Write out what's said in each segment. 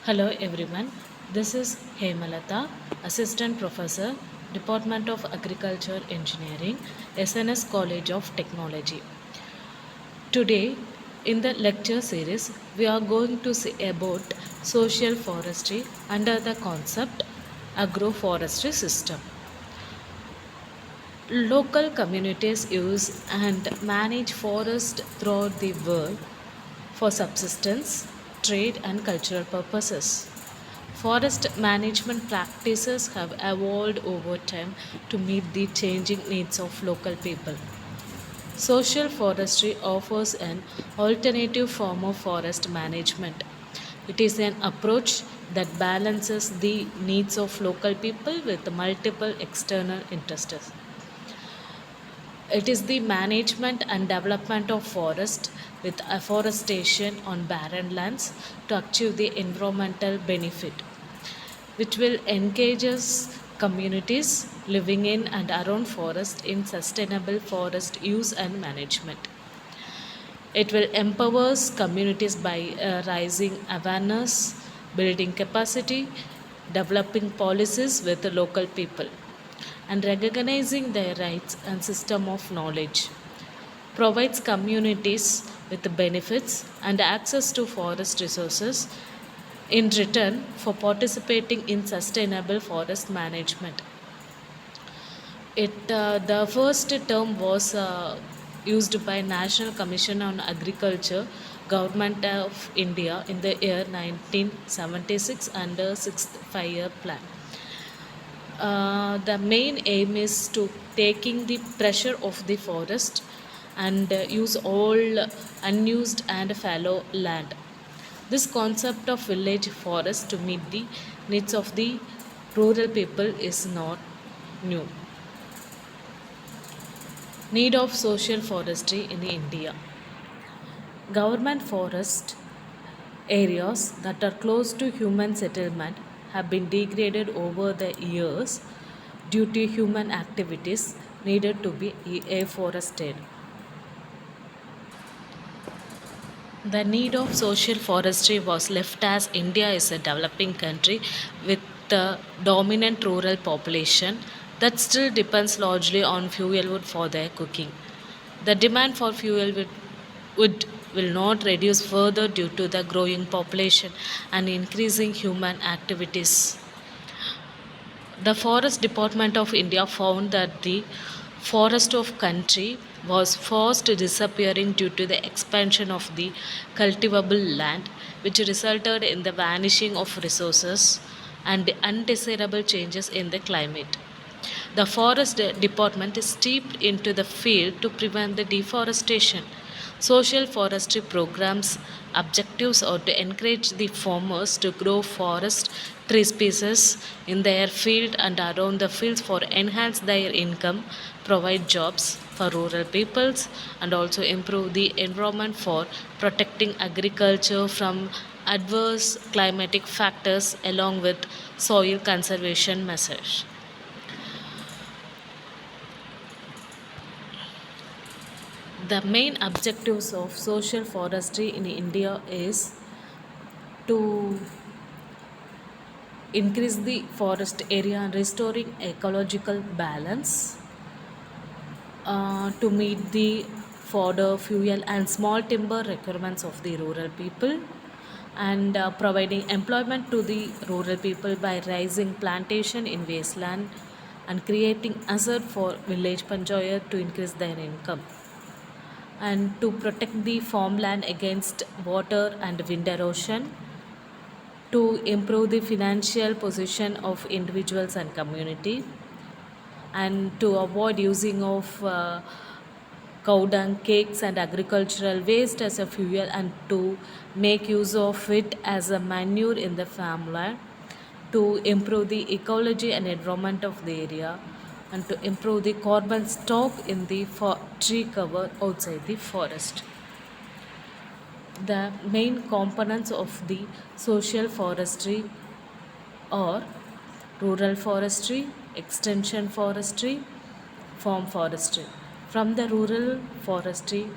Hello everyone, this is Hemalata, Assistant Professor, Department of Agriculture Engineering, SNS College of Technology. Today, in the lecture series, we are going to see about social forestry under the concept agroforestry system. Local communities use and manage forests throughout the world for subsistence, trade, and cultural purposes. Forest management practices have evolved over time to meet the changing needs of local people. Social forestry offers an alternative form of forest management. It is an approach that balances the needs of local people with multiple external interests. It is the management and development of forest with afforestation on barren lands to achieve the environmental benefit, which will engage us communities living in and around forest in sustainable forest use and management. It will empower communities by raising awareness, building capacity, developing policies with the local people, and recognizing their rights and system of knowledge. Provides communities with the benefits and access to forest resources in return for participating in sustainable forest management. The first term was used by National Commission on Agriculture, Government of India in the year 1976 under sixth five-year plan. The main aim is to taking the pressure of the forest and use all unused and fallow land. This concept of village forest to meet the needs of the rural people is not new. Need of social forestry in India. Government forest areas that are close to human settlement have been degraded over the years due to human activities needed to be afforested. The need of social forestry was left as India is a developing country with a dominant rural population that still depends largely on fuel wood for their cooking. The demand for wood will not reduce further due to the growing population and increasing human activities. The Forest Department of India found that the forest of country was fast disappearing due to the expansion of the cultivable land, which resulted in the vanishing of resources and undesirable changes in the climate. The Forest Department is steeped into the field to prevent the deforestation. Social forestry programs objectives are to encourage the farmers to grow forest tree species in their field and around the fields for enhance their income, provide jobs for rural peoples, and also improve the environment for protecting agriculture from adverse climatic factors along with soil conservation measures. The main objectives of social forestry in India is to increase the forest area and restoring ecological balance, to meet the fodder, fuel, and small timber requirements of the rural people, and providing employment to the rural people by raising plantation in wasteland and creating asset for village panchayat to increase their income, and to protect the farmland against water and wind erosion, to improve the financial position of individuals and community, and to avoid using of cow dung cakes and agricultural waste as a fuel, and to make use of it as a manure in the farmland, to improve the ecology and environment of the area, and to improve the carbon stock in the tree cover outside the forest. The main components of the social forestry are rural forestry, extension forestry, farm forestry. From the rural forestry,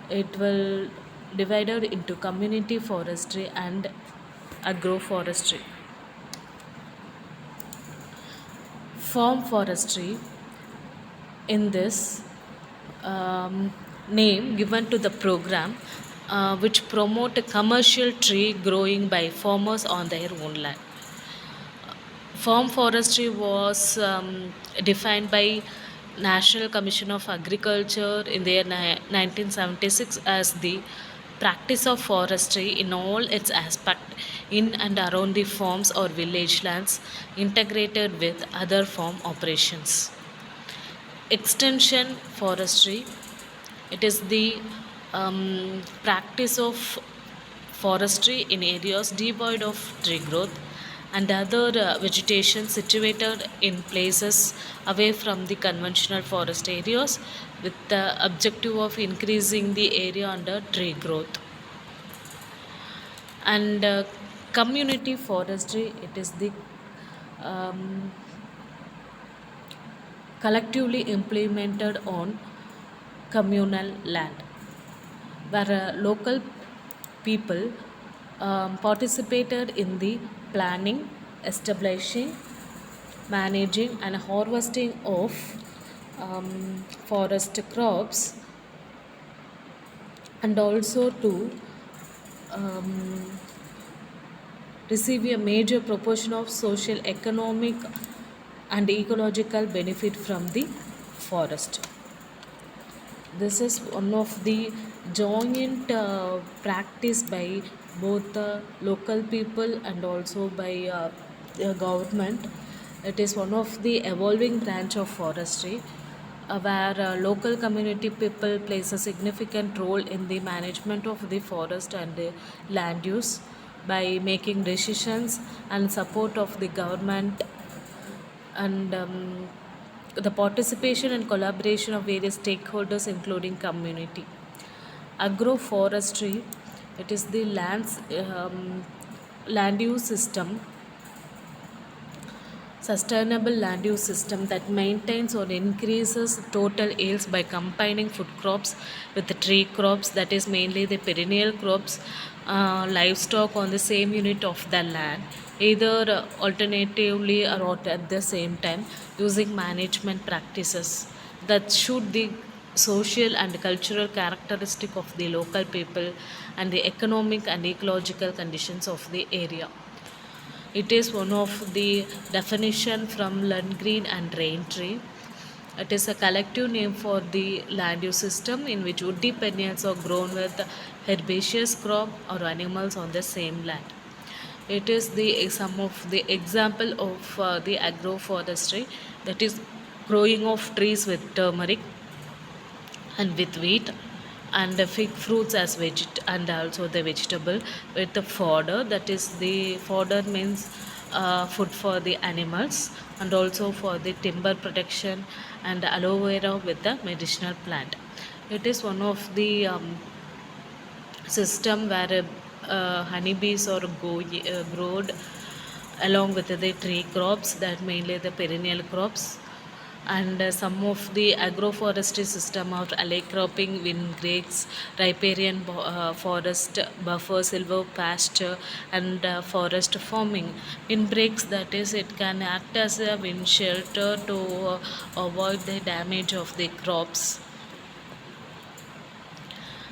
it will divided into community forestry and agroforestry. Farm forestry in this name given to the program which promote a commercial tree growing by farmers on their own land. Farm forestry was defined by National Commission of Agriculture in the year 1976 as the practice of forestry in all its aspects in and around the farms or village lands integrated with other farm operations. Extension forestry, it is the practice of forestry in areas devoid of tree growth and other vegetation situated in places away from the conventional forest areas with the objective of increasing the area under tree growth. And community forestry, it is the um, collectively implemented on communal land where local people participated in the planning, establishing, managing, and harvesting of forest crops, and also to um, receive a major proportion of social, economic, and ecological benefit from the forest. This is one of the joint practice by both the local people and also by the government. It is one of the evolving branch of forestry where local community people plays a significant role in the management of the forest and land use by making decisions and support of the government and the participation and collaboration of various stakeholders including community. Agroforestry, it is the land use system, sustainable land use system that maintains or increases total yields by combining food crops with the tree crops, that is mainly the perennial crops, livestock on the same unit of the land, either alternatively or at the same time, using management practices that suit the social and cultural characteristic of the local people and the economic and ecological conditions of the area. It is one of the definition from Lundgren and Raintree. It is a collective name for the land use system in which woody perennials are grown with herbaceous crop or animals on the same land. It is the some of the example of the agroforestry, that is growing of trees with turmeric and with wheat and the fig fruits as and also the vegetable with the fodder, that is the fodder means food for the animals and also for the timber protection, and aloe vera with the medicinal plant. It is one of the system where honeybees are growed along with the tree crops, that mainly the perennial crops, and some of the agroforestry system of alley cropping, windbreaks, riparian forest buffer, silver pasture, and forest farming. Windbreaks, that is, it can act as a wind shelter to avoid the damage of the crops.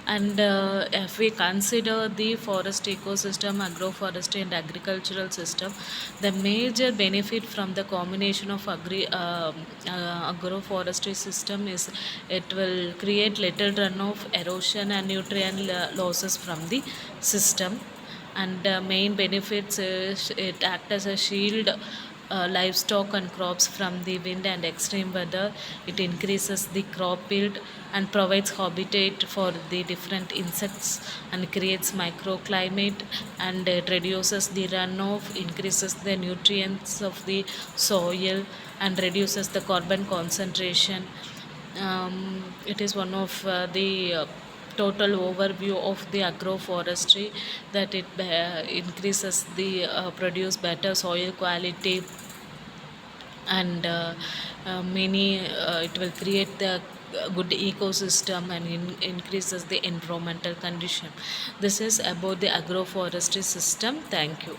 And if we consider the forest ecosystem, agroforestry, and agricultural system, the major benefit from the combination of agroforestry system is it will create little runoff, erosion, and nutrient losses from the system. And main benefits is it act as a shield livestock and crops from the wind and extreme weather. It increases the crop yield and provides habitat for the different insects and creates microclimate, and it reduces the runoff, increases the nutrients of the soil, and reduces the carbon concentration. It is one of the total overview of the agroforestry, that it increases the produce better soil quality, and many it will create the good ecosystem and increases the environmental condition. This is about the agroforestry system. Thank you.